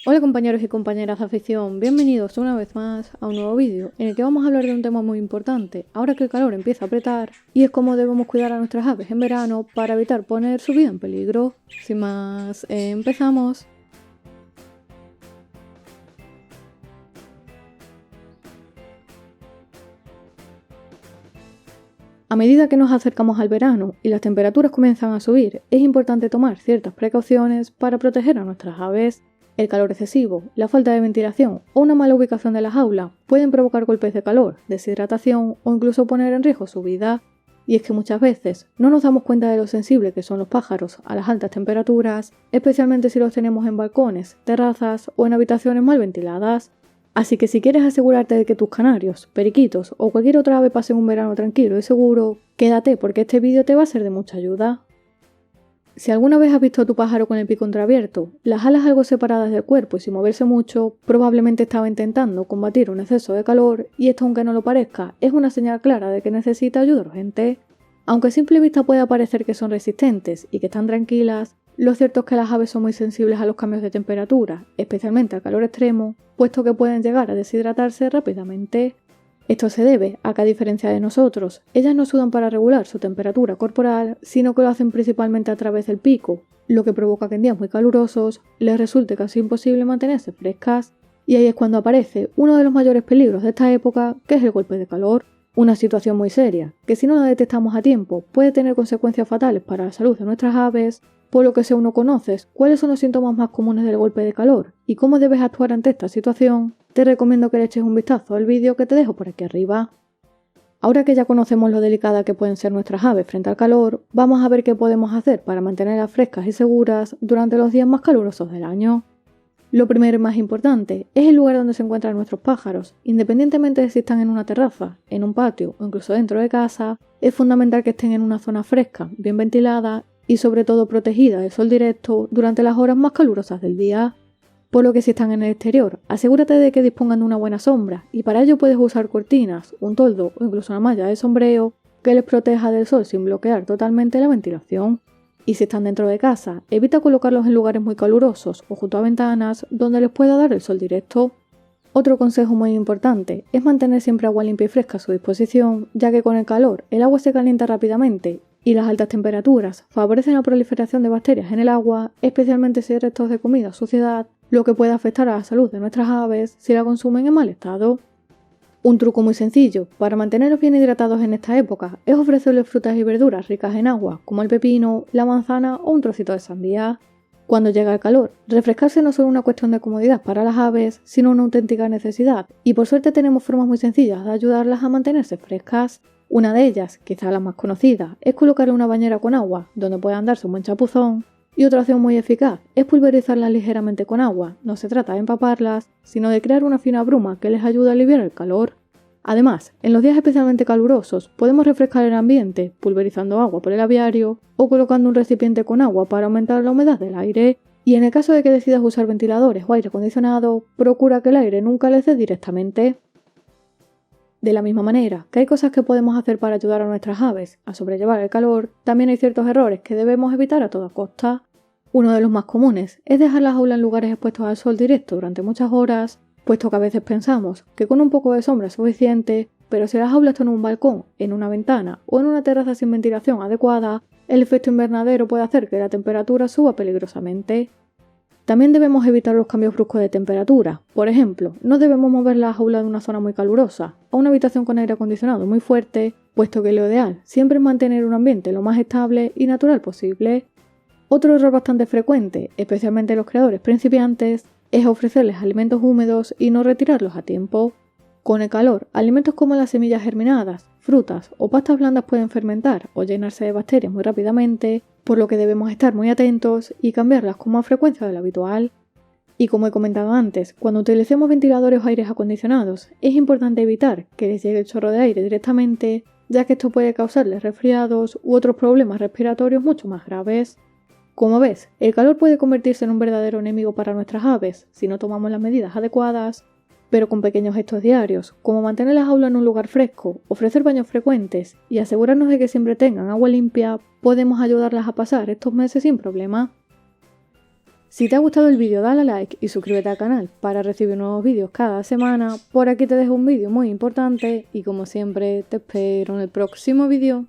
Hola compañeros y compañeras de afición, bienvenidos una vez más a un nuevo vídeo en el que vamos a hablar de un tema muy importante ahora que el calor empieza a apretar y es cómo debemos cuidar a nuestras aves en verano para evitar poner su vida en peligro. Sin más, empezamos. A medida que nos acercamos al verano y las temperaturas comienzan a subir, es importante tomar ciertas precauciones para proteger a nuestras aves. El calor excesivo, la falta de ventilación o una mala ubicación de la jaula pueden provocar golpes de calor, deshidratación o incluso poner en riesgo su vida. Y es que muchas veces no nos damos cuenta de lo sensibles que son los pájaros a las altas temperaturas, especialmente si los tenemos en balcones, terrazas o en habitaciones mal ventiladas. Así que si quieres asegurarte de que tus canarios, periquitos o cualquier otra ave pasen un verano tranquilo y seguro, quédate porque este vídeo te va a ser de mucha ayuda. Si alguna vez has visto a tu pájaro con el pico entreabierto, las alas algo separadas del cuerpo y sin moverse mucho, probablemente estaba intentando combatir un exceso de calor y esto, aunque no lo parezca, es una señal clara de que necesita ayuda urgente. Aunque a simple vista pueda parecer que son resistentes y que están tranquilas, lo cierto es que las aves son muy sensibles a los cambios de temperatura, especialmente al calor extremo, puesto que pueden llegar a deshidratarse rápidamente. Esto se debe a que, a diferencia de nosotros, ellas no sudan para regular su temperatura corporal, sino que lo hacen principalmente a través del pico, lo que provoca que en días muy calurosos les resulte casi imposible mantenerse frescas. Y ahí es cuando aparece uno de los mayores peligros de esta época, que es el golpe de calor. Una situación muy seria, que si no la detectamos a tiempo puede tener consecuencias fatales para la salud de nuestras aves, por lo que si aún no conoces cuáles son los síntomas más comunes del golpe de calor y cómo debes actuar ante esta situación, te recomiendo que le eches un vistazo al vídeo que te dejo por aquí arriba. Ahora que ya conocemos lo delicada que pueden ser nuestras aves frente al calor, vamos a ver qué podemos hacer para mantenerlas frescas y seguras durante los días más calurosos del año. Lo primero y más importante es el lugar donde se encuentran nuestros pájaros. Independientemente de si están en una terraza, en un patio o incluso dentro de casa, es fundamental que estén en una zona fresca, bien ventilada y sobre todo protegida del sol directo durante las horas más calurosas del día. Por lo que si están en el exterior, asegúrate de que dispongan de una buena sombra y para ello puedes usar cortinas, un toldo o incluso una malla de sombreo que les proteja del sol sin bloquear totalmente la ventilación. Y si están dentro de casa, evita colocarlos en lugares muy calurosos o junto a ventanas donde les pueda dar el sol directo. Otro consejo muy importante es mantener siempre agua limpia y fresca a su disposición, ya que con el calor el agua se calienta rápidamente y las altas temperaturas favorecen la proliferación de bacterias en el agua, especialmente si hay restos de comida o suciedad, lo que puede afectar a la salud de nuestras aves si la consumen en mal estado. Un truco muy sencillo para mantenerlos bien hidratados en esta época es ofrecerles frutas y verduras ricas en agua, como el pepino, la manzana o un trocito de sandía. Cuando llega el calor, refrescarse no es solo una cuestión de comodidad para las aves, sino una auténtica necesidad, y por suerte tenemos formas muy sencillas de ayudarlas a mantenerse frescas. Una de ellas, quizá la más conocida, es colocarle una bañera con agua, donde puedan darse un buen chapuzón, y otra opción muy eficaz es pulverizarlas ligeramente con agua. No se trata de empaparlas, sino de crear una fina bruma que les ayude a aliviar el calor. Además, en los días especialmente calurosos, podemos refrescar el ambiente pulverizando agua por el aviario o colocando un recipiente con agua para aumentar la humedad del aire. Y en el caso de que decidas usar ventiladores o aire acondicionado, procura que el aire nunca les dé directamente. De la misma manera que hay cosas que podemos hacer para ayudar a nuestras aves a sobrellevar el calor, también hay ciertos errores que debemos evitar a toda costa. Uno de los más comunes es dejar las jaulas en lugares expuestos al sol directo durante muchas horas, puesto que a veces pensamos que con un poco de sombra es suficiente, pero si la jaula está en un balcón, en una ventana o en una terraza sin ventilación adecuada, el efecto invernadero puede hacer que la temperatura suba peligrosamente. También debemos evitar los cambios bruscos de temperatura. Por ejemplo, no debemos mover la jaula de una zona muy calurosa a una habitación con aire acondicionado muy fuerte, puesto que lo ideal siempre es mantener un ambiente lo más estable y natural posible. Otro error bastante frecuente, especialmente en los criadores principiantes, es ofrecerles alimentos húmedos y no retirarlos a tiempo. Con el calor, alimentos como las semillas germinadas, frutas o pastas blandas pueden fermentar o llenarse de bacterias muy rápidamente, por lo que debemos estar muy atentos y cambiarlas con más frecuencia de lo habitual. Y como he comentado antes, cuando utilicemos ventiladores o aires acondicionados, es importante evitar que les llegue el chorro de aire directamente, ya que esto puede causarles resfriados u otros problemas respiratorios mucho más graves. Como ves, el calor puede convertirse en un verdadero enemigo para nuestras aves si no tomamos las medidas adecuadas, pero con pequeños gestos diarios, como mantener la jaula en un lugar fresco, ofrecer baños frecuentes y asegurarnos de que siempre tengan agua limpia, podemos ayudarlas a pasar estos meses sin problema. Si te ha gustado el vídeo dale a like y suscríbete al canal para recibir nuevos vídeos cada semana. Por aquí te dejo un vídeo muy importante y como siempre te espero en el próximo vídeo.